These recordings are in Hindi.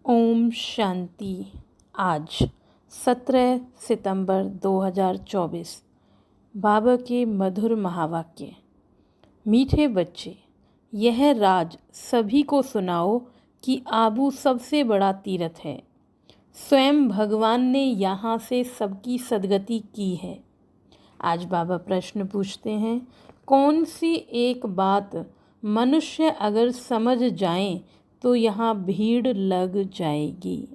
ओम शांति। आज 17 सितंबर 2024 बाबा के मधुर महावाक्य। मीठे बच्चे, यह राज सभी को सुनाओ कि आबू सबसे बड़ा तीर्थ है। स्वयं भगवान ने यहाँ से सबकी सद्गति की है। आज बाबा प्रश्न पूछते हैं, कौन सी एक बात मनुष्य अगर समझ जाएं तो यहाँ भीड़ लग जाएगी।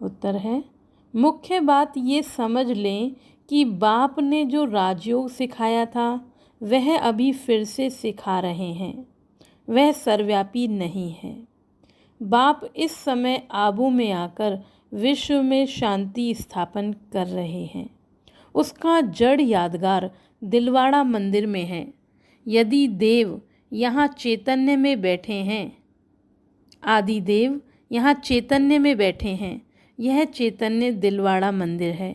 उत्तर है, मुख्य बात ये समझ लें कि बाप ने जो राजयोग सिखाया था वह अभी फिर से सिखा रहे हैं। वह सर्वव्यापी नहीं है। बाप इस समय आबू में आकर विश्व में शांति स्थापन कर रहे हैं। उसका जड़ यादगार दिलवाड़ा मंदिर में है। यदि देव यहाँ चैतन्य में बैठे हैं, आदि देव यहाँ चैतन्य में बैठे हैं, यह चैतन्य दिलवाड़ा मंदिर है।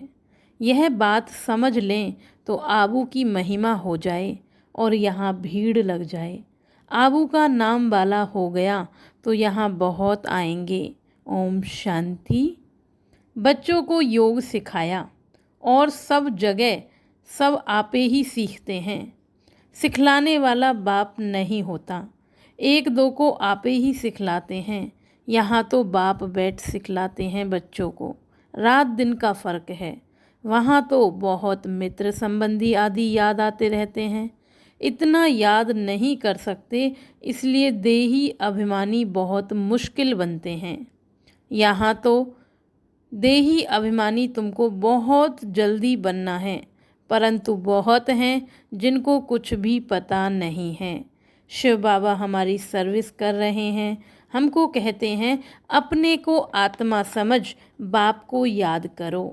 यह बात समझ लें तो आबू की महिमा हो जाए और यहाँ भीड़ लग जाए। आबू का नाम वाला हो गया तो यहाँ बहुत आएंगे। ओम शांति। बच्चों को योग सिखाया और सब जगह सब आपे ही सीखते हैं। सिखलाने वाला बाप नहीं होता, एक दो को आपे ही सिखलाते हैं। यहाँ तो बाप बैठ सिखलाते हैं बच्चों को। रात दिन का फ़र्क है। वहाँ तो बहुत मित्र संबंधी आदि याद आते रहते हैं। इतना याद नहीं कर सकते, इसलिए देही अभिमानी बहुत मुश्किल बनते हैं। यहाँ तो देही अभिमानी तुमको बहुत जल्दी बनना है, परंतु बहुत हैं जिनको कुछ भी पता नहीं है। शिव बाबा हमारी सर्विस कर रहे हैं। हमको कहते हैं, अपने को आत्मा समझ बाप को याद करो।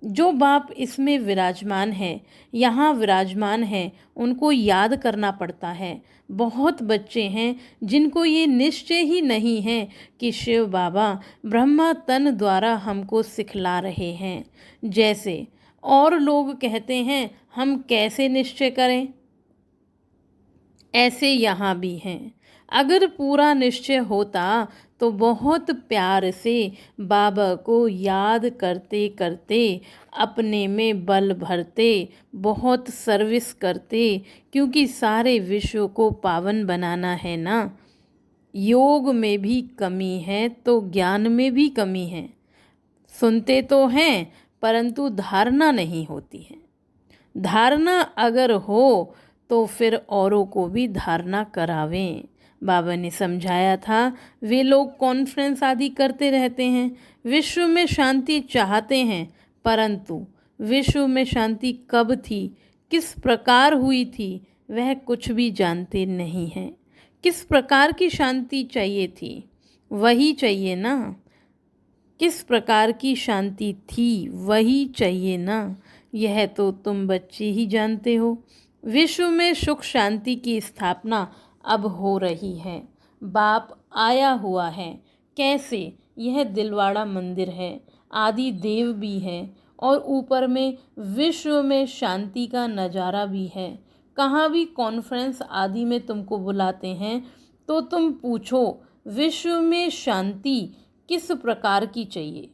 जो बाप इसमें विराजमान है, यहाँ विराजमान है, उनको याद करना पड़ता है। बहुत बच्चे हैं जिनको ये निश्चय ही नहीं है कि शिव बाबा ब्रह्मा तन द्वारा हमको सिखला रहे हैं। जैसे और लोग कहते हैं, हम कैसे निश्चय करें, ऐसे यहाँ भी हैं। अगर पूरा निश्चय होता तो बहुत प्यार से बाबा को याद करते करते अपने में बल भरते, बहुत सर्विस करते, क्योंकि सारे विश्व को पावन बनाना है ना। योग में भी कमी है तो ज्ञान में भी कमी है। सुनते तो हैं परंतु धारणा नहीं होती है। धारणा अगर हो तो फिर औरों को भी धारणा करावें। बाबा ने समझाया था, वे लोग कॉन्फ्रेंस आदि करते रहते हैं, विश्व में शांति चाहते हैं, परंतु विश्व में शांति कब थी, किस प्रकार हुई थी, वह कुछ भी जानते नहीं हैं। किस प्रकार की शांति चाहिए थी, वही चाहिए ना। किस प्रकार की शांति थी, वही चाहिए ना। यह तो तुम बच्चे ही जानते हो। विश्व में सुख शांति की स्थापना अब हो रही है। बाप आया हुआ है। कैसे? यह दिलवाड़ा मंदिर है, आदि देव भी है और ऊपर में विश्व में शांति का नज़ारा भी है। कहाँ भी कॉन्फ्रेंस आदि में तुमको बुलाते हैं तो तुम पूछो, विश्व में शांति किस प्रकार की चाहिए।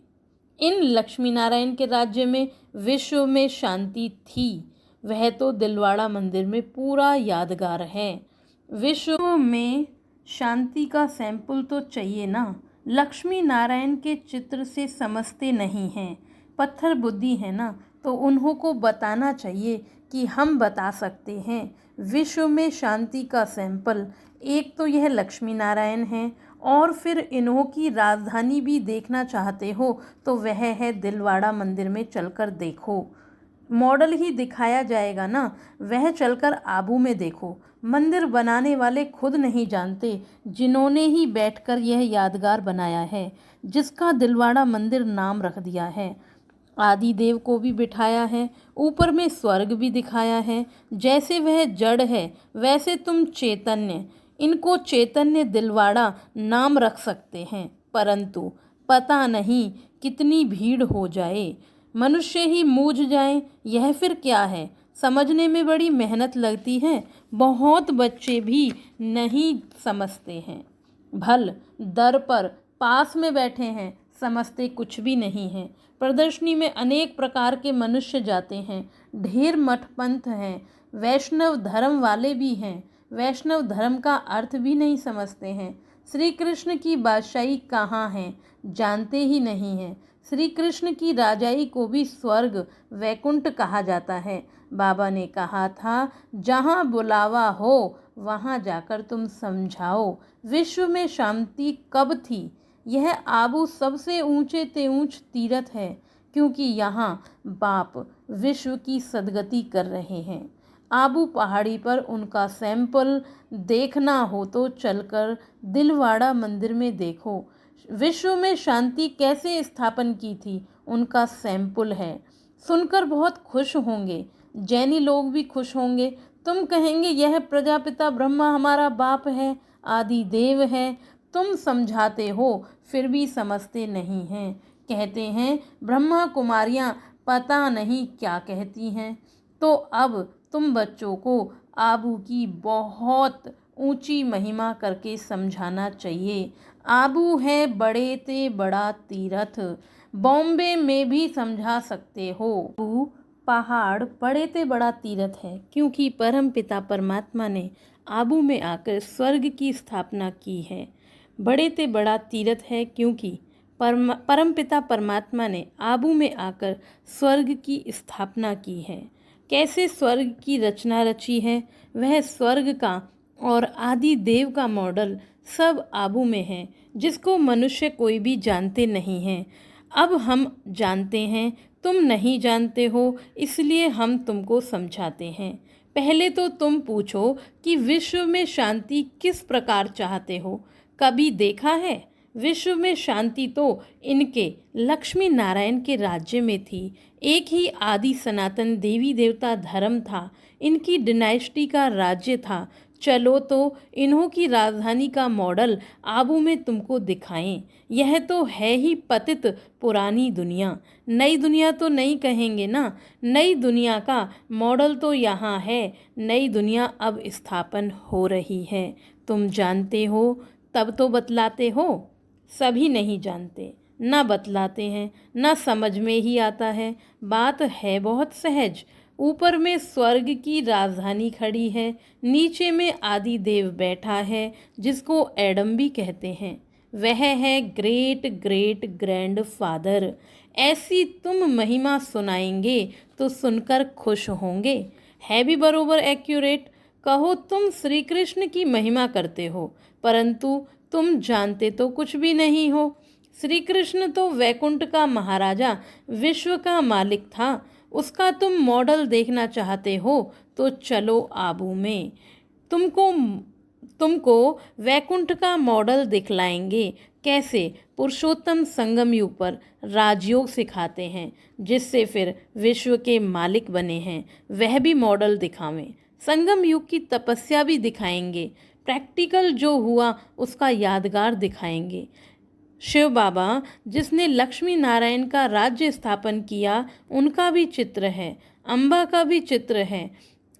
इन लक्ष्मी नारायण के राज्य में विश्व में शांति थी, वह तो दिलवाड़ा मंदिर में पूरा यादगार है। विश्व में शांति का सैंपल तो चाहिए ना। लक्ष्मी नारायण के चित्र से समझते नहीं हैं, पत्थर बुद्धि है ना, तो उन्हों को बताना चाहिए कि हम बता सकते हैं। विश्व में शांति का सैंपल एक तो यह लक्ष्मी नारायण है, और फिर इन्हों की राजधानी भी देखना चाहते हो तो वह है दिलवाड़ा मंदिर में चलकर देखो। मॉडल ही दिखाया जाएगा ना, वह चलकर आबू में देखो। मंदिर बनाने वाले खुद नहीं जानते, जिन्होंने ही बैठकर यह यादगार बनाया है, जिसका दिलवाड़ा मंदिर नाम रख दिया है। आदि देव को भी बिठाया है, ऊपर में स्वर्ग भी दिखाया है। जैसे वह जड़ है वैसे तुम चैतन्य, इनको चैतन्य दिलवाड़ा नाम रख सकते हैं, परंतु पता नहीं कितनी भीड़ हो जाए, मनुष्य ही मूझ जाएं, यह फिर क्या है। समझने में बड़ी मेहनत लगती है, बहुत बच्चे भी नहीं समझते हैं। भल दर पर पास में बैठे हैं, समझते कुछ भी नहीं हैं। प्रदर्शनी में अनेक प्रकार के मनुष्य जाते हैं, ढेर मठ पंथ हैं, वैष्णव धर्म वाले भी हैं, वैष्णव धर्म का अर्थ भी नहीं समझते हैं। श्री कृष्ण की बादशाही कहाँ है, जानते ही नहीं हैं। श्री कृष्ण की राजाई को भी स्वर्ग वैकुंठ कहा जाता है। बाबा ने कहा था, जहाँ बुलावा हो वहाँ जाकर तुम समझाओ। विश्व में शांति कब थी? यह आबू सबसे ऊंचे ते ऊंच तीर्थ है, क्योंकि यहाँ बाप विश्व की सदगति कर रहे हैं। आबू पहाड़ी पर उनका सैंपल देखना हो तो चलकर दिलवाड़ा मंदिर में देखो। विश्व में शांति कैसे स्थापन की थी, उनका सैंपल है। सुनकर बहुत खुश होंगे, जैनी लोग भी खुश होंगे। तुम कहेंगे यह प्रजापिता ब्रह्मा हमारा बाप है, आदि देव है। तुम समझाते हो फिर भी समझते नहीं हैं। कहते हैं ब्रह्मा कुमारियाँ पता नहीं क्या कहती हैं। तो अब तुम बच्चों को आबू की बहुत ऊंची महिमा करके समझाना चाहिए। आबू है बड़े ते बड़ा तीर्थ, बॉम्बे में भी समझा सकते हो। आबू पहाड़ बड़े ते बड़ा तीर्थ है, क्योंकि परम पिता परमात्मा ने आबू में आकर स्वर्ग की स्थापना की है। बड़े ते बड़ा तीर्थ है क्योंकि परम पिता परमात्मा ने आबू में आकर स्वर्ग की स्थापना की है। कैसे स्वर्ग की रचना रची है, वह स्वर्ग का और आदि देव का मॉडल सब आबू में है, जिसको मनुष्य कोई भी जानते नहीं हैं। अब हम जानते हैं, तुम नहीं जानते हो, इसलिए हम तुमको समझाते हैं। पहले तो तुम पूछो कि विश्व में शांति किस प्रकार चाहते हो। कभी देखा है? विश्व में शांति तो इनके लक्ष्मी नारायण के राज्य में थी। एक ही आदि सनातन देवी देवता धर्म था, इनकी डिनाइस्टी का राज्य था। चलो तो इन्हों की राजधानी का मॉडल आबू में तुमको दिखाएं। यह तो है ही पतित पुरानी दुनिया, नई दुनिया तो नहीं कहेंगे ना। नई दुनिया का मॉडल तो यहाँ है, नई दुनिया अब स्थापन हो रही है। तुम जानते हो तब तो बतलाते हो। सभी नहीं जानते, ना बतलाते हैं, ना समझ में ही आता है। बात है बहुत सहज। ऊपर में स्वर्ग की राजधानी खड़ी है, नीचे में आदि देव बैठा है, जिसको एडम भी कहते हैं। वह है ग्रेट ग्रेट ग्रैंड फादर। ऐसी तुम महिमा सुनाएंगे तो सुनकर खुश होंगे। है भी बरोबर एक्यूरेट। कहो तुम श्री कृष्ण की महिमा करते हो, परंतु तुम जानते तो कुछ भी नहीं हो। श्री कृष्ण तो वैकुंठ का महाराजा, विश्व का मालिक था। उसका तुम मॉडल देखना चाहते हो तो चलो आबू में, तुमको वैकुंठ का मॉडल दिखलाएंगे। कैसे? पुरुषोत्तम संगम युग पर राजयोग सिखाते हैं, जिससे फिर विश्व के मालिक बने हैं, वह भी मॉडल दिखावें। संगम युग की तपस्या भी दिखाएंगे। प्रैक्टिकल जो हुआ उसका यादगार दिखाएंगे। शिव बाबा जिसने लक्ष्मी नारायण का राज्य स्थापन किया, उनका भी चित्र है। अम्बा का भी चित्र है,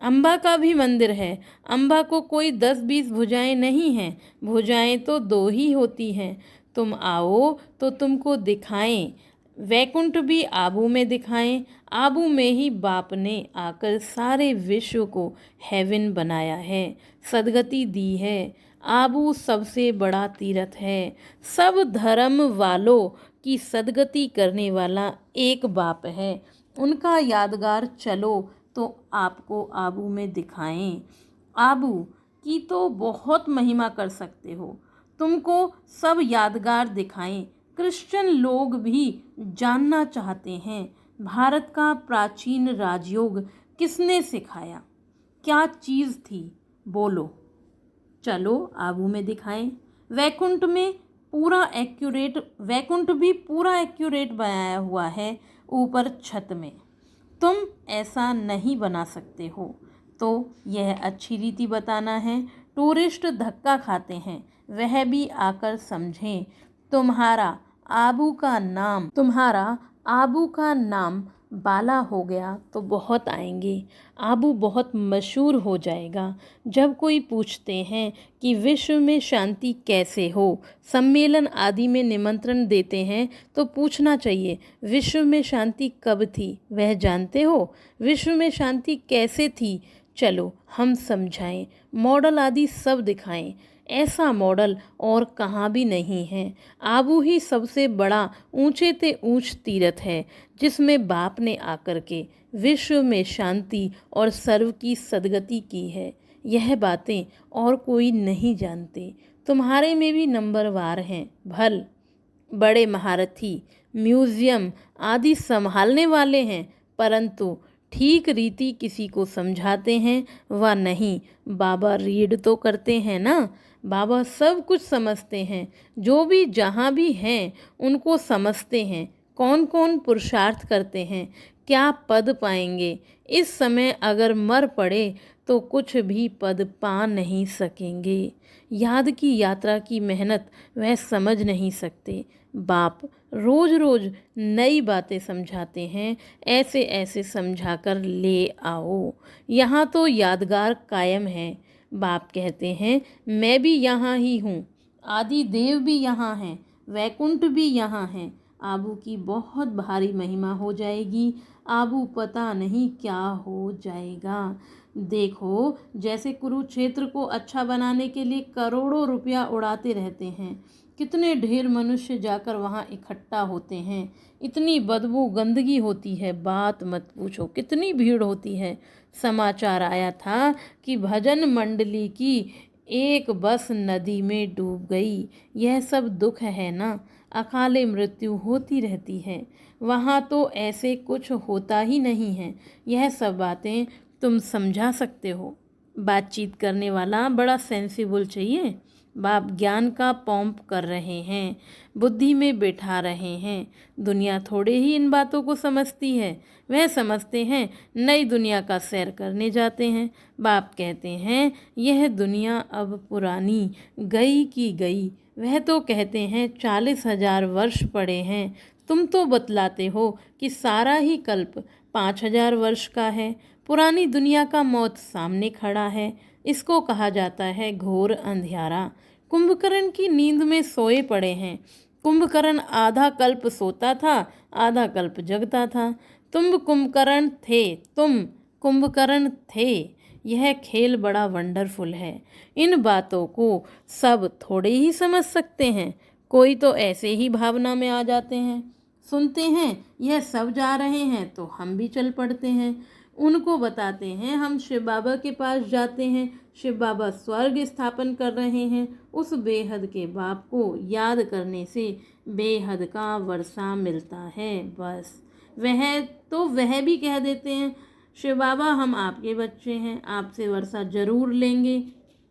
अम्बा का भी मंदिर है। अम्बा को कोई 10-20 भुजाएं नहीं हैं, भुजाएं तो 2 ही होती हैं। तुम आओ तो तुमको दिखाएं। वैकुंठ भी आबू में दिखाएं। आबू में ही बाप ने आकर सारे विश्व को हेवन बनाया है, सदगति दी है। आबू सबसे बड़ा तीर्थ है। सब धर्म वालों की सदगति करने वाला एक बाप है। उनका यादगार चलो तो आपको आबू में दिखाएं। आबू की तो बहुत महिमा कर सकते हो, तुमको सब यादगार दिखाएं। क्रिश्चियन लोग भी जानना चाहते हैं, भारत का प्राचीन राजयोग किसने सिखाया, क्या चीज़ थी, बोलो। चलो आबू में दिखाएं। वैकुंठ में पूरा एक्यूरेट, वैकुंठ भी पूरा एक्यूरेट बनाया हुआ है ऊपर छत में। तुम ऐसा नहीं बना सकते हो, तो यह अच्छी रीति बताना है। टूरिस्ट धक्का खाते हैं, वह भी आकर समझें। तुम्हारा आबू का नाम बाला हो गया तो बहुत आएंगे। आबू बहुत मशहूर हो जाएगा। जब कोई पूछते हैं कि विश्व में शांति कैसे हो, सम्मेलन आदि में निमंत्रण देते हैं, तो पूछना चाहिए विश्व में शांति कब थी, वह जानते हो? विश्व में शांति कैसे थी? चलो हम समझाएं, मॉडल आदि सब दिखाएं। ऐसा मॉडल और कहाँ भी नहीं है। आबू ही सबसे बड़ा ऊंचे ते ऊंच तीर्थ है, जिसमें बाप ने आकर के विश्व में शांति और सर्व की सदगति की है। यह बातें और कोई नहीं जानते। तुम्हारे में भी नंबरवार हैं भल, बड़े महारथी, म्यूजियम आदि संभालने वाले हैं, परंतु ठीक रीति किसी को समझाते हैं व नहीं। बाबा रीड तो करते हैं ना, बाबा सब कुछ समझते हैं। जो भी जहाँ भी हैं उनको समझते हैं। कौन कौन पुरुषार्थ करते हैं, क्या पद पाएंगे। इस समय अगर मर पड़े तो कुछ भी पद पा नहीं सकेंगे। याद की यात्रा की मेहनत वह समझ नहीं सकते। बाप रोज रोज नई बातें समझाते हैं। ऐसे ऐसे समझाकर ले आओ। यहाँ तो यादगार कायम है। बाप कहते हैं मैं भी यहाँ ही हूँ, आदि देव भी यहाँ हैं, वैकुंठ भी यहाँ है। आबू की बहुत भारी महिमा हो जाएगी। आबू पता नहीं क्या हो जाएगा। देखो जैसे कुरुक्षेत्र को अच्छा बनाने के लिए करोड़ों रुपया उड़ाते रहते हैं, कितने ढेर मनुष्य जाकर वहाँ इकट्ठा होते हैं। इतनी बदबू गंदगी होती है, बात मत पूछो, कितनी भीड़ होती है। समाचार आया था कि भजन मंडली की एक बस नदी में डूब गई। यह सब दुख है ना। अकाले मृत्यु होती रहती है। वहाँ तो ऐसे कुछ होता ही नहीं है। यह सब बातें तुम समझा सकते हो। बातचीत करने वाला बड़ा सेंसिबल चाहिए। बाप ज्ञान का पंप कर रहे हैं, बुद्धि में बैठा रहे हैं। दुनिया थोड़े ही इन बातों को समझती है। वह समझते हैं नई दुनिया का सैर करने जाते हैं। बाप कहते हैं यह दुनिया अब पुरानी गई की गई। वह तो कहते हैं 40,000 वर्ष पड़े हैं। तुम तो बतलाते हो कि सारा ही कल्प 5,000 वर्ष का है। पुरानी दुनिया का मौत सामने खड़ा है। इसको कहा जाता है घोर अंधियारा। कुंभकर्ण की नींद में सोए पड़े हैं। कुंभकर्ण आधा कल्प सोता था, आधा कल्प जगता था। तुम कुंभकर्ण थे। यह खेल बड़ा वंडरफुल है। इन बातों को सब थोड़े ही समझ सकते हैं। कोई तो ऐसे ही भावना में आ जाते हैं, सुनते हैं यह सब जा रहे हैं तो हम भी चल पड़ते हैं। उनको बताते हैं हम शिव बाबा के पास जाते हैं, शिव बाबा स्वर्ग स्थापन कर रहे हैं। उस बेहद के बाप को याद करने से बेहद का वर्षा मिलता है। बस वह भी कह देते हैं शिव बाबा हम आपके बच्चे हैं, आपसे वर्षा जरूर लेंगे।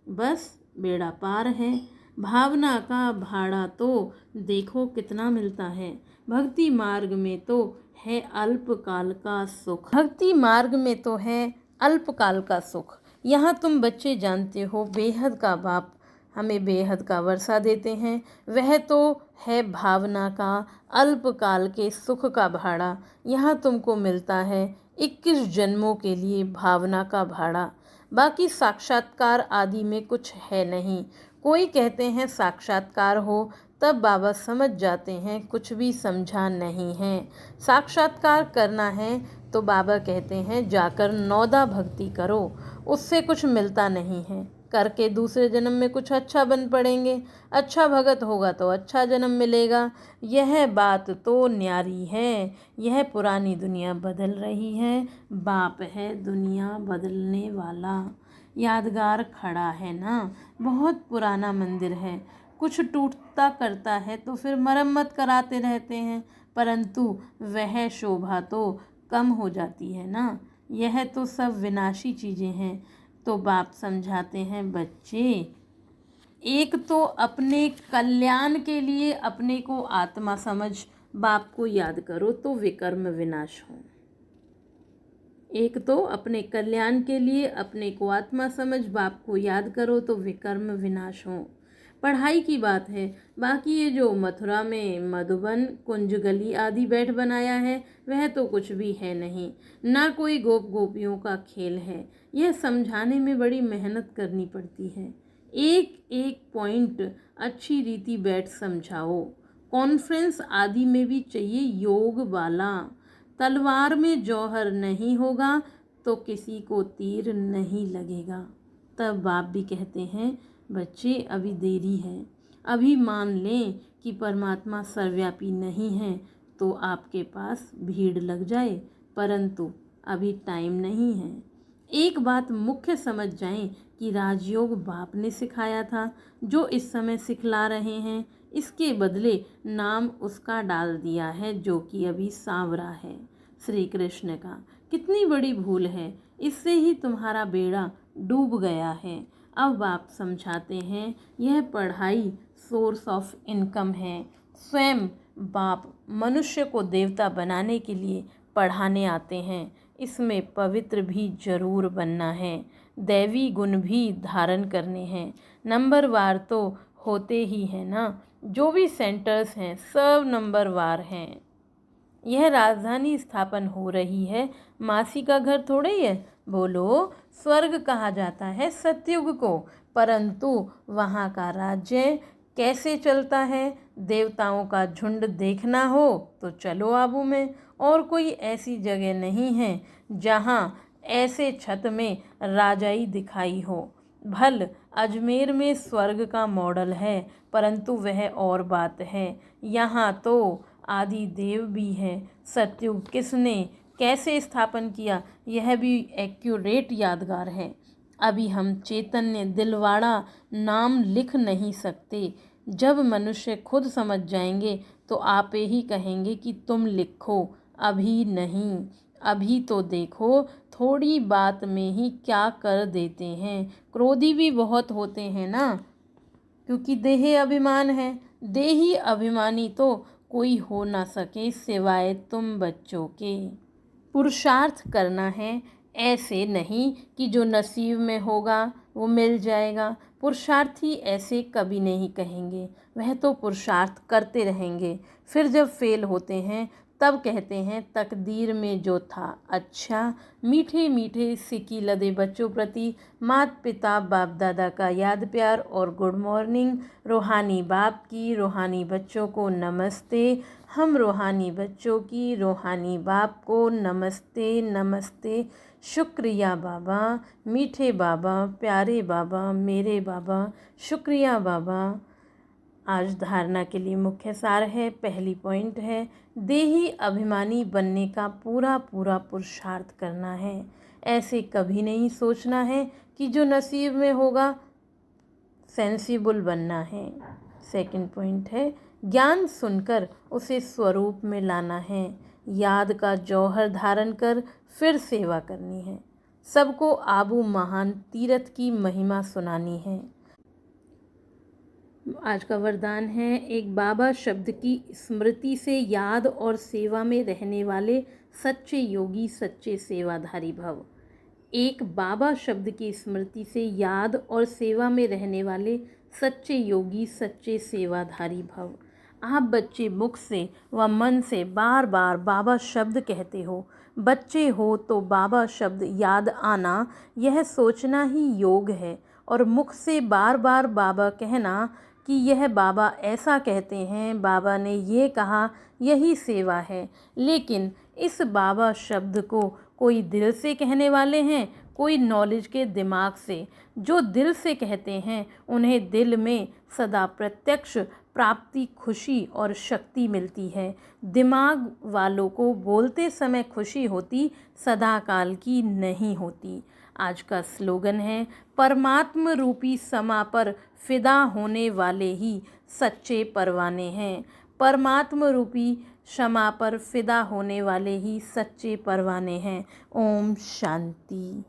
बस बेड़ा पार है। भावना का भाड़ा तो देखो कितना मिलता है। भक्ति मार्ग में तो है अल्पकाल का सुख। भक्ति मार्ग में तो है अल्पकाल का सुख। यहाँ तुम बच्चे जानते हो बेहद का बाप हमें बेहद का वर्षा देते हैं। वह तो है भावना का अल्पकाल के सुख का भाड़ा। यहाँ तुमको मिलता है 21 जन्मों के लिए भावना का भाड़ा। बाकी साक्षात्कार आदि में कुछ है नहीं। कोई कहते हैं साक्षात्कार हो, तब बाबा समझ जाते हैं कुछ भी समझा नहीं है। साक्षात्कार करना है तो बाबा कहते हैं जाकर नौदा भक्ति करो, उससे कुछ मिलता नहीं है। करके दूसरे जन्म में कुछ अच्छा बन पड़ेंगे। अच्छा भगत होगा तो अच्छा जन्म मिलेगा। यह बात तो न्यारी है। यह पुरानी दुनिया बदल रही है। बाप है दुनिया बदलने वाला। यादगार खड़ा है ना, बहुत पुराना मंदिर है। कुछ टूटता करता है तो फिर मरम्मत कराते रहते हैं, परंतु वह शोभा तो कम हो जाती है ना। यह तो सब विनाशी चीज़ें हैं। तो बाप समझाते हैं बच्चे, एक तो अपने कल्याण के लिए अपने को आत्मा समझ बाप को याद करो तो विकर्म विनाश हो। एक तो अपने कल्याण के लिए अपने को आत्मा समझ बाप को याद करो तो विकर्म विनाश हो। पढ़ाई की बात है। बाकी ये जो मथुरा में मधुबन कुंज गली आदि बैठ बनाया है वह तो कुछ भी है नहीं, ना कोई गोप गोपियों का खेल है। यह समझाने में बड़ी मेहनत करनी पड़ती है। एक एक पॉइंट अच्छी रीति बैठ समझाओ। कॉन्फ्रेंस आदि में भी चाहिए योग वाला। तलवार में जौहर नहीं होगा तो किसी को तीर नहीं लगेगा। तब बाप भी कहते हैं, बच्चे अभी देरी है, अभी मान लें कि परमात्मा सर्वव्यापी नहीं है तो आपके पास भीड़ लग जाए, परंतु अभी टाइम नहीं है। एक बात मुख्य समझ जाएं कि राजयोग बाप ने सिखाया था, जो इस समय सिखला रहे हैं, इसके बदले नाम उसका डाल दिया है जो कि अभी सांवरा है, श्री कृष्ण का। कितनी बड़ी भूल है, इससे ही तुम्हारा बेड़ा डूब गया है। अब बाप समझाते हैं, यह पढ़ाई सोर्स ऑफ इनकम है। स्वयं बाप मनुष्य को देवता बनाने के लिए पढ़ाने आते हैं। इसमें पवित्र भी जरूर बनना है, दैवी गुण भी धारण करने हैं। नंबरवार तो होते ही हैं ना, जो भी सेंटर्स हैं सब नंबरवार हैं। यह राजधानी स्थापन हो रही है, मासी का घर थोड़े ही है। बोलो, स्वर्ग कहा जाता है सतयुग को, परंतु वहाँ का राज्य कैसे चलता है? देवताओं का झुंड देखना हो तो चलो आबू में, और कोई ऐसी जगह नहीं है जहाँ ऐसे छत में राजाई दिखाई हो। भल अजमेर में स्वर्ग का मॉडल है, परंतु वह और बात है। यहाँ तो आदि देव भी है। सतयुग किसने कैसे स्थापन किया, यह भी एक्यूरेट यादगार है। अभी हम चैतन्य दिलवाड़ा नाम लिख नहीं सकते। जब मनुष्य खुद समझ जाएंगे तो आप ही कहेंगे कि तुम लिखो, अभी नहीं। अभी तो देखो थोड़ी बात में ही क्या कर देते हैं। क्रोधी भी बहुत होते हैं ना, क्योंकि देह अभिमान है। देही अभिमानी तो कोई हो ना सके सिवाय तुम बच्चों के। पुरुषार्थ करना है, ऐसे नहीं कि जो नसीब में होगा वो मिल जाएगा। पुरुषार्थी ऐसे कभी नहीं कहेंगे, वह तो पुरुषार्थ करते रहेंगे। फिर जब फेल होते हैं तब कहते हैं तकदीर में जो था अच्छा। मीठे मीठे सिक्की लदे बच्चों प्रति माता पिता बाप दादा का याद प्यार और गुड मॉर्निंग। रूहानी बाप की रूहानी बच्चों को नमस्ते। हम रूहानी बच्चों की रूहानी बाप को नमस्ते नमस्ते। शुक्रिया बाबा, मीठे बाबा, प्यारे बाबा, मेरे बाबा, शुक्रिया बाबा। आज धारणा के लिए मुख्य सार है, पहली पॉइंट है, देही अभिमानी बनने का पूरा पूरा पुरुषार्थ करना है। ऐसे कभी नहीं सोचना है कि जो नसीब में होगा। सेंसिबल बनना है। सेकंड पॉइंट है, ज्ञान सुनकर उसे स्वरूप में लाना है। याद का जौहर धारण कर फिर सेवा करनी है। सबको आबू महान तीर्थ की महिमा सुनानी है। आज का वरदान है, एक बाबा शब्द की स्मृति से याद और सेवा में रहने वाले सच्चे योगी सच्चे सेवाधारी भव। एक बाबा शब्द की स्मृति से याद और सेवा में रहने वाले सच्चे योगी सच्चे सेवाधारी भव। आप बच्चे मुख से व मन से बार बार बाबा शब्द कहते हो। बच्चे हो तो बाबा शब्द याद आना, यह सोचना ही योग है। और मुख से बार बार बाबा कहना कि यह बाबा ऐसा कहते हैं, बाबा ने ये कहा, यही सेवा है। लेकिन इस बाबा शब्द को कोई दिल से कहने वाले हैं, कोई नॉलेज के दिमाग से। जो दिल से कहते हैं उन्हें दिल में सदा प्रत्यक्ष प्राप्ति, खुशी और शक्ति मिलती है। दिमाग वालों को बोलते समय खुशी होती, सदा काल की नहीं होती। आज का स्लोगन है, परमात्म रूपी समा पर फिदा होने वाले ही सच्चे परवाने हैं। परमात्म रूपी क्षमा पर फिदा होने वाले ही सच्चे परवाने हैं। ओम शांति।